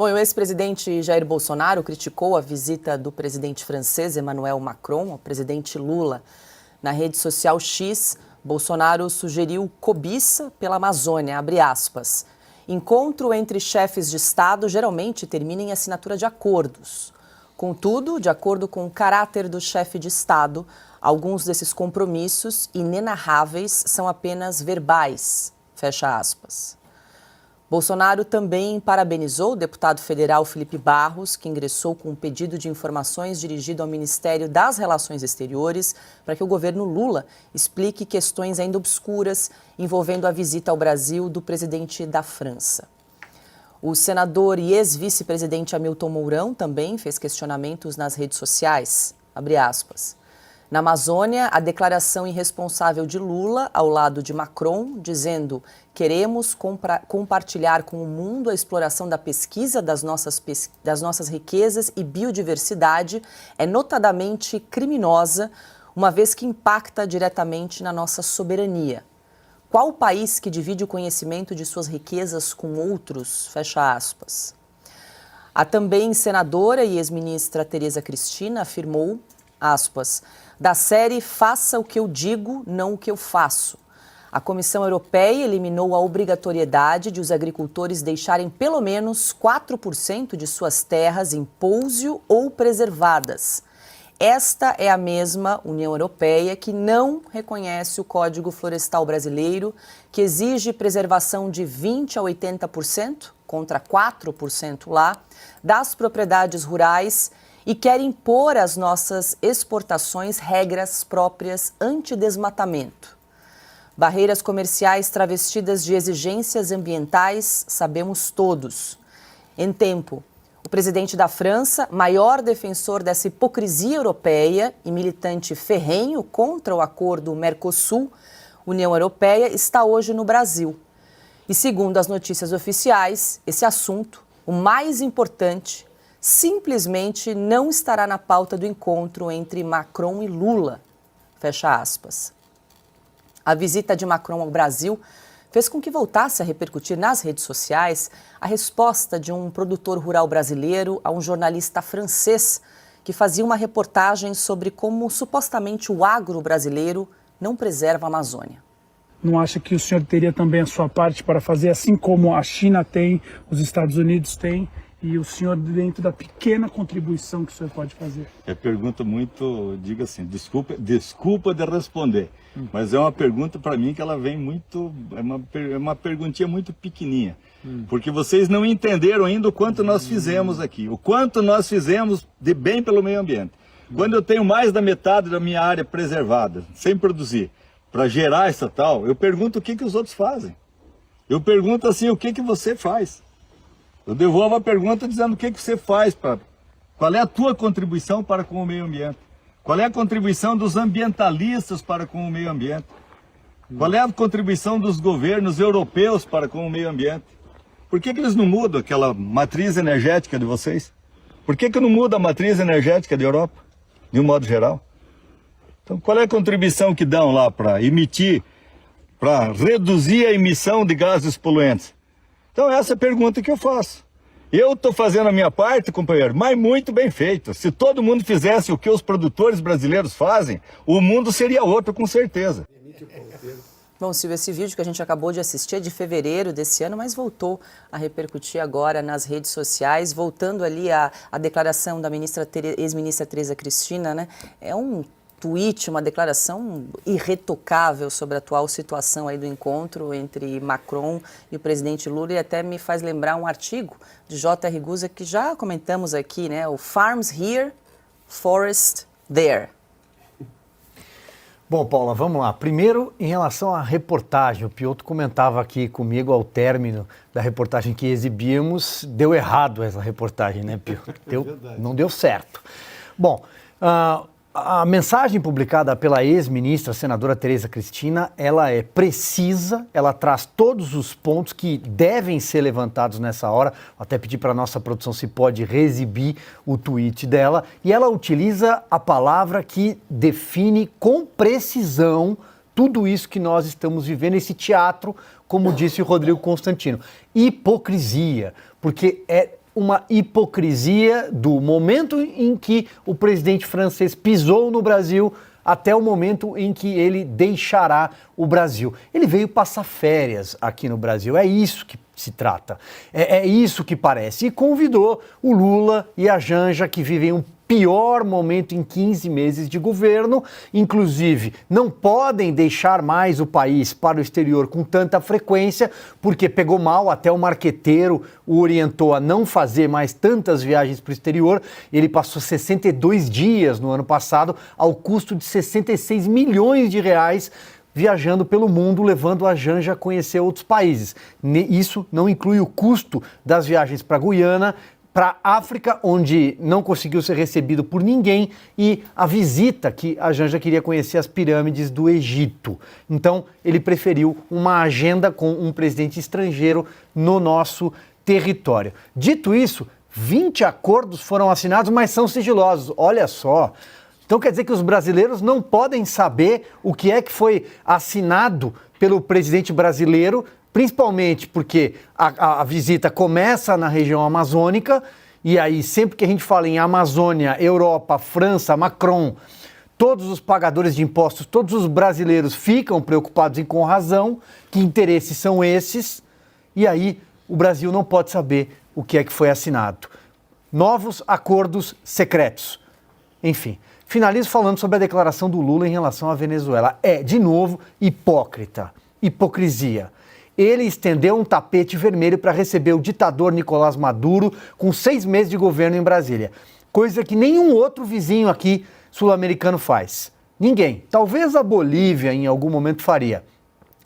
Bom, o ex-presidente Jair Bolsonaro criticou a visita do presidente francês Emmanuel Macron ao presidente Lula. Na rede social X, Bolsonaro sugeriu cobiça pela Amazônia, abre aspas. Encontro entre chefes de Estado geralmente termina em assinatura de acordos. Contudo, de acordo com o caráter do chefe de Estado, alguns desses compromissos inenarráveis são apenas verbais, fecha aspas. Bolsonaro também parabenizou o deputado federal Felipe Barros, que ingressou com um pedido de informações dirigido ao Ministério das Relações Exteriores para que o governo Lula explique questões ainda obscuras envolvendo a visita ao Brasil do presidente da França. O senador e ex-vice-presidente Hamilton Mourão também fez questionamentos nas redes sociais, abre aspas. Na Amazônia, a declaração irresponsável de Lula, ao lado de Macron, dizendo queremos compartilhar com o mundo a exploração da pesquisa das nossas riquezas e biodiversidade, é notadamente criminosa, uma vez que impacta diretamente na nossa soberania. Qual país que divide o conhecimento de suas riquezas com outros? Fecha aspas. A também senadora e ex-ministra Tereza Cristina afirmou, aspas, da série Faça o que eu digo, não o que eu faço. A Comissão Europeia eliminou a obrigatoriedade de os agricultores deixarem pelo menos 4% de suas terras em pouso ou preservadas. Esta é a mesma União Europeia que não reconhece o Código Florestal Brasileiro, que exige preservação de 20% a 80%, contra 4% lá, das propriedades rurais e quer impor às nossas exportações regras próprias antidesmatamento. Barreiras comerciais travestidas de exigências ambientais, sabemos todos. Em tempo, o presidente da França, maior defensor dessa hipocrisia europeia e militante ferrenho contra o acordo Mercosul-União Europeia, está hoje no Brasil. E segundo as notícias oficiais, esse assunto, o mais importante, simplesmente não estará na pauta do encontro entre Macron e Lula, fecha aspas. A visita de Macron ao Brasil fez com que voltasse a repercutir nas redes sociais a resposta de um produtor rural brasileiro a um jornalista francês que fazia uma reportagem sobre como supostamente o agro brasileiro não preserva a Amazônia. Não acha que o senhor teria também a sua parte para fazer, assim como a China tem, os Estados Unidos têm, e o senhor dentro da pequena contribuição que o senhor pode fazer? É pergunta muito, diga assim, desculpa de responder, mas é uma pergunta para mim que ela vem muito, é uma perguntinha muito pequenininha, porque vocês não entenderam ainda o quanto nós fizemos aqui, o quanto nós fizemos de bem pelo meio ambiente. Quando eu tenho mais da metade da minha área preservada, sem produzir, para gerar essa tal, eu pergunto o que os outros fazem. Eu pergunto assim, o que você faz? Eu devolvo a pergunta dizendo o que você faz, qual é a tua contribuição para com o meio ambiente? Qual é a contribuição dos ambientalistas para com o meio ambiente? Qual é a contribuição dos governos europeus para com o meio ambiente? Por que eles não mudam aquela matriz energética de vocês? Por que não muda a matriz energética da Europa, de um modo geral? Então, qual é a contribuição que dão lá para emitir, para reduzir a emissão de gases poluentes? Então essa é a pergunta que eu faço. Eu estou fazendo a minha parte, companheiro, mas muito bem feito. Se todo mundo fizesse o que os produtores brasileiros fazem, o mundo seria outro, com certeza. Bom, Silvio, esse vídeo que a gente acabou de assistir é de fevereiro desse ano, mas voltou a repercutir agora nas redes sociais, voltando ali a declaração da ex-ministra Tereza Cristina, né? É um tweet, uma declaração irretocável sobre a atual situação aí do encontro entre Macron e o presidente Lula, e até me faz lembrar um artigo de J.R. Guza que já comentamos aqui, né? O Farms Here, Forest There. Bom, Paula, vamos lá. Primeiro, em relação à reportagem, o Piotr comentava aqui comigo ao término da reportagem que exibimos, deu errado essa reportagem, né, Piotr? Não deu certo. Bom, a mensagem publicada pela ex-ministra, senadora Tereza Cristina, ela é precisa, ela traz todos os pontos que devem ser levantados nessa hora. Vou até pedir para a nossa produção se pode reexibir o tweet dela. E ela utiliza a palavra que define com precisão tudo isso que nós estamos vivendo, esse teatro, como disse o Rodrigo Constantino. Hipocrisia, porque é uma hipocrisia do momento em que o presidente francês pisou no Brasil até o momento em que ele deixará o Brasil. Ele veio passar férias aqui no Brasil, é isso que se trata, é isso que parece. E convidou o Lula e a Janja, que vivem um pior momento em 15 meses de governo, inclusive não podem deixar mais o país para o exterior com tanta frequência, porque pegou mal, até o marqueteiro o orientou a não fazer mais tantas viagens para o exterior. Ele passou 62 dias no ano passado, ao custo de 66 milhões de reais, viajando pelo mundo, levando a Janja a conhecer outros países. Isso não inclui o custo das viagens para Guiana, para a África, onde não conseguiu ser recebido por ninguém, e a visita que a Janja queria conhecer as pirâmides do Egito. Então, ele preferiu uma agenda com um presidente estrangeiro no nosso território. Dito isso, 20 acordos foram assinados, mas são sigilosos. Olha só. Então quer dizer que os brasileiros não podem saber o que é que foi assinado pelo presidente brasileiro, principalmente porque a visita começa na região amazônica, e aí sempre que a gente fala em Amazônia, Europa, França, Macron, todos os pagadores de impostos, todos os brasileiros ficam preocupados, e com razão, que interesses são esses, e aí o Brasil não pode saber o que é que foi assinado. Novos acordos secretos. Enfim, finalizo falando sobre a declaração do Lula em relação à Venezuela. É, de novo, hipócrita, hipocrisia. Ele estendeu um tapete vermelho para receber o ditador Nicolás Maduro com 6 meses de governo em Brasília. Coisa que nenhum outro vizinho aqui sul-americano faz. Ninguém. Talvez a Bolívia em algum momento faria.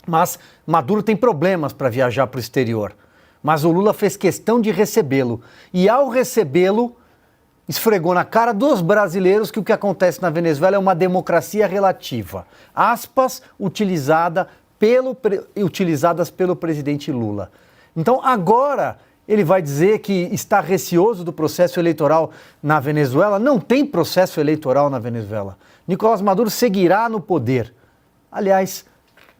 Mas Maduro tem problemas para viajar para o exterior. Mas o Lula fez questão de recebê-lo. E ao recebê-lo, esfregou na cara dos brasileiros que o que acontece na Venezuela é uma democracia relativa. Aspas utilizadas pelo presidente Lula. Então agora ele vai dizer que está receoso do processo eleitoral na Venezuela. Não tem processo eleitoral na Venezuela. Nicolás Maduro seguirá no poder. Aliás,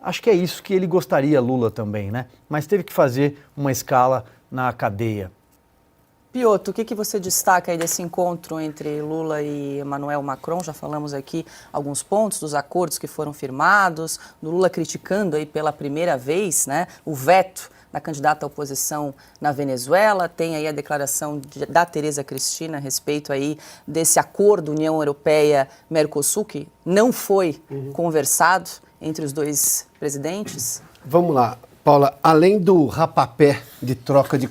acho que é isso que ele gostaria, Lula também, né? Mas teve que fazer uma escala na cadeia. Piotr, o que você destaca aí desse encontro entre Lula e Emmanuel Macron? Já falamos aqui alguns pontos dos acordos que foram firmados, do Lula criticando aí pela primeira vez, né, o veto da candidata à oposição na Venezuela. Tem aí a declaração da Tereza Cristina a respeito aí desse acordo União Europeia-Mercosul, que não foi conversado entre os dois presidentes. Vamos lá. Paula, além do rapapé de troca de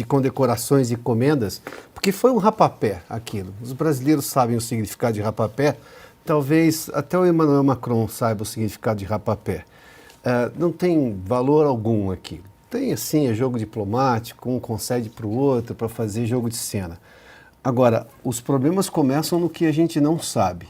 condecorações e comendas, porque foi um rapapé aquilo, os brasileiros sabem o significado de rapapé, talvez até o Emmanuel Macron saiba o significado de rapapé. Não tem valor algum aqui. Tem, assim, é jogo diplomático, um concede para o outro para fazer jogo de cena. Agora, os problemas começam no que a gente não sabe.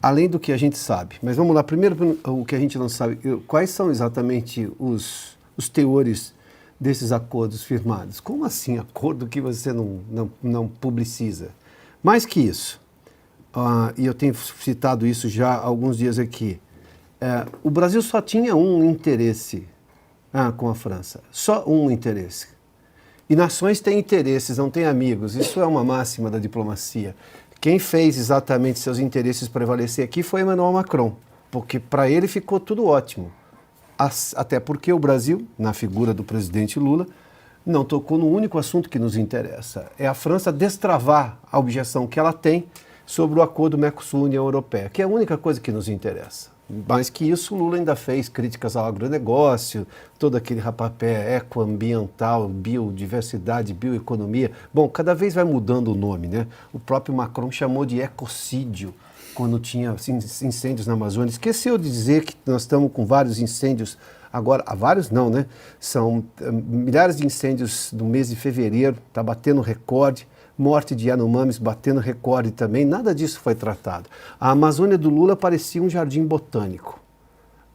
Além do que a gente sabe. Mas vamos lá, primeiro o que a gente não sabe. Quais são exatamente os teores desses acordos firmados? Como assim acordo que você não publiciza? Mais que isso, e eu tenho citado isso já há alguns dias aqui, o Brasil só tinha um interesse com a França. Só um interesse. E nações têm interesses, não têm amigos. Isso é uma máxima da diplomacia. Quem fez exatamente seus interesses prevalecer aqui foi Emmanuel Macron, porque para ele ficou tudo ótimo. Até porque o Brasil, na figura do presidente Lula, não tocou no único assunto que nos interessa. É a França destravar a objeção que ela tem sobre o acordo Mercosul-União Europeia, que é a única coisa que nos interessa. Mais que isso, Lula ainda fez críticas ao agronegócio, todo aquele rapapé ecoambiental, biodiversidade, bioeconomia. Bom, cada vez vai mudando o nome, né? O próprio Macron chamou de ecocídio quando tinha incêndios na Amazônia. Esqueceu de dizer que nós estamos com vários incêndios agora. Vários não, né? São milhares de incêndios no mês de fevereiro, está batendo recorde. Morte de Yanomamis batendo recorde também, nada disso foi tratado. A Amazônia do Lula parecia um jardim botânico.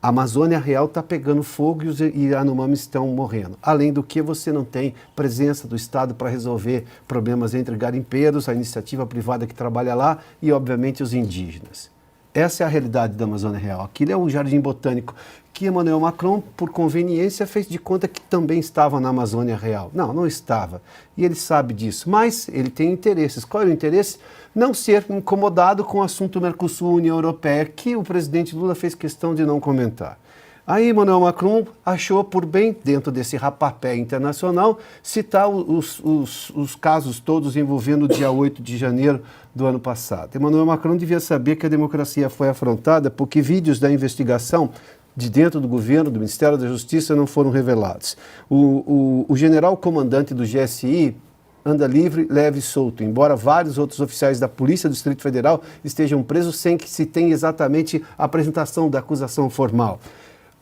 A Amazônia real está pegando fogo e os Yanomamis estão morrendo. Além do que você não tem presença do Estado para resolver problemas entre garimpeiros, a iniciativa privada que trabalha lá e, obviamente, os indígenas. Essa é a realidade da Amazônia Real. Aquilo é o Jardim Botânico que Emmanuel Macron, por conveniência, fez de conta que também estava na Amazônia Real. Não, não estava. E ele sabe disso. Mas ele tem interesses. Qual é o interesse? Não ser incomodado com o assunto Mercosul-União Europeia, que o presidente Lula fez questão de não comentar. Aí Emmanuel Macron achou por bem, dentro desse rapapé internacional, citar os casos todos envolvendo o dia 8 de janeiro do ano passado. Emmanuel Macron devia saber que a democracia foi afrontada porque vídeos da investigação de dentro do governo, do Ministério da Justiça, não foram revelados. O general comandante do GSI anda livre, leve e solto, embora vários outros oficiais da Polícia do Distrito Federal estejam presos sem que se tenha exatamente a apresentação da acusação formal.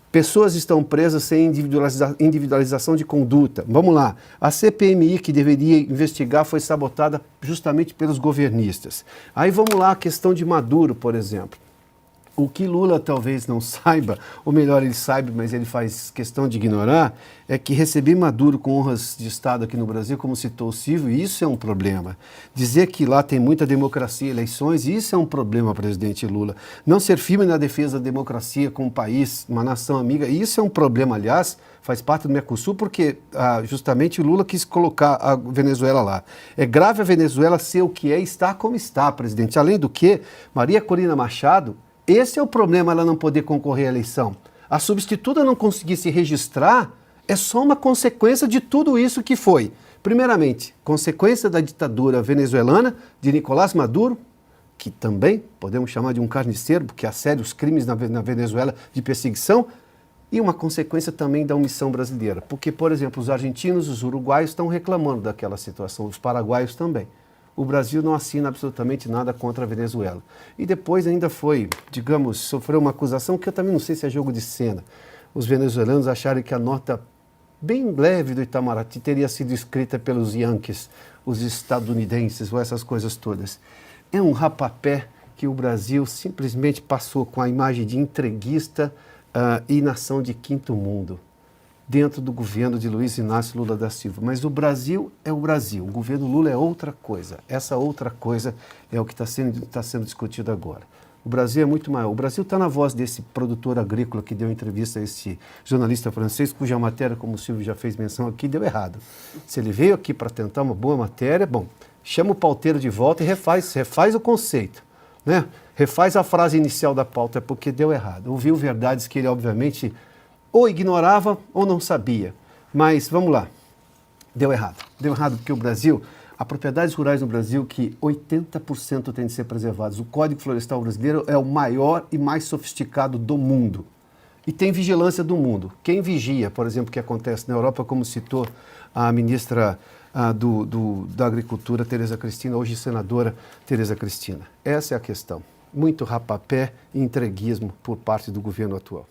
Pessoas estão presas sem individualização de conduta. Vamos lá. A CPMI, que deveria investigar, foi sabotada justamente pelos governistas. Aí vamos lá a questão de Maduro, por exemplo. O que Lula talvez não saiba, ou melhor, ele saiba, mas ele faz questão de ignorar, é que receber Maduro com honras de Estado aqui no Brasil, como citou o Silvio, isso é um problema. Dizer que lá tem muita democracia e eleições, isso é um problema, presidente Lula. Não ser firme na defesa da democracia com um país, uma nação amiga, isso é um problema, aliás, faz parte do Mercosul, porque justamente o Lula quis colocar a Venezuela lá. É grave a Venezuela ser o que é e estar como está, presidente. Além do que, Maria Corina Machado, esse é o problema, ela não poder concorrer à eleição. A substituta não conseguir se registrar é só uma consequência de tudo isso que foi. Primeiramente, consequência da ditadura venezuelana de Nicolás Maduro, que também podemos chamar de um carniceiro, porque há sérios crimes na Venezuela de perseguição, e uma consequência também da omissão brasileira. Porque, por exemplo, os argentinos, os uruguaios estão reclamando daquela situação, os paraguaios também. O Brasil não assina absolutamente nada contra a Venezuela. E depois ainda foi, digamos, sofreu uma acusação que eu também não sei se é jogo de cena. Os venezuelanos acharam que a nota bem leve do Itamaraty teria sido escrita pelos Yankees, os estadunidenses, ou essas coisas todas. É um rapapé que o Brasil simplesmente passou com a imagem de entreguista e nação de quinto mundo, dentro do governo de Luiz Inácio Lula da Silva. Mas o Brasil é o Brasil, o governo Lula é outra coisa. Essa outra coisa é o que está sendo discutido agora. O Brasil é muito maior. O Brasil está na voz desse produtor agrícola que deu entrevista a esse jornalista francês, cuja matéria, como o Silvio já fez menção aqui, deu errado. Se ele veio aqui para tentar uma boa matéria, bom, chama o pauteiro de volta e refaz o conceito, né? Refaz a frase inicial da pauta, porque deu errado. Ouviu verdades que ele, obviamente, ou ignorava ou não sabia. Mas, vamos lá, deu errado. Deu errado porque o Brasil, há propriedades rurais no Brasil que 80% têm de ser preservadas. O Código Florestal Brasileiro é o maior e mais sofisticado do mundo. E tem vigilância do mundo. Quem vigia, por exemplo, o que acontece na Europa, como citou a ministra da Agricultura, Tereza Cristina, hoje senadora Tereza Cristina. Essa é a questão. Muito rapapé e entreguismo por parte do governo atual.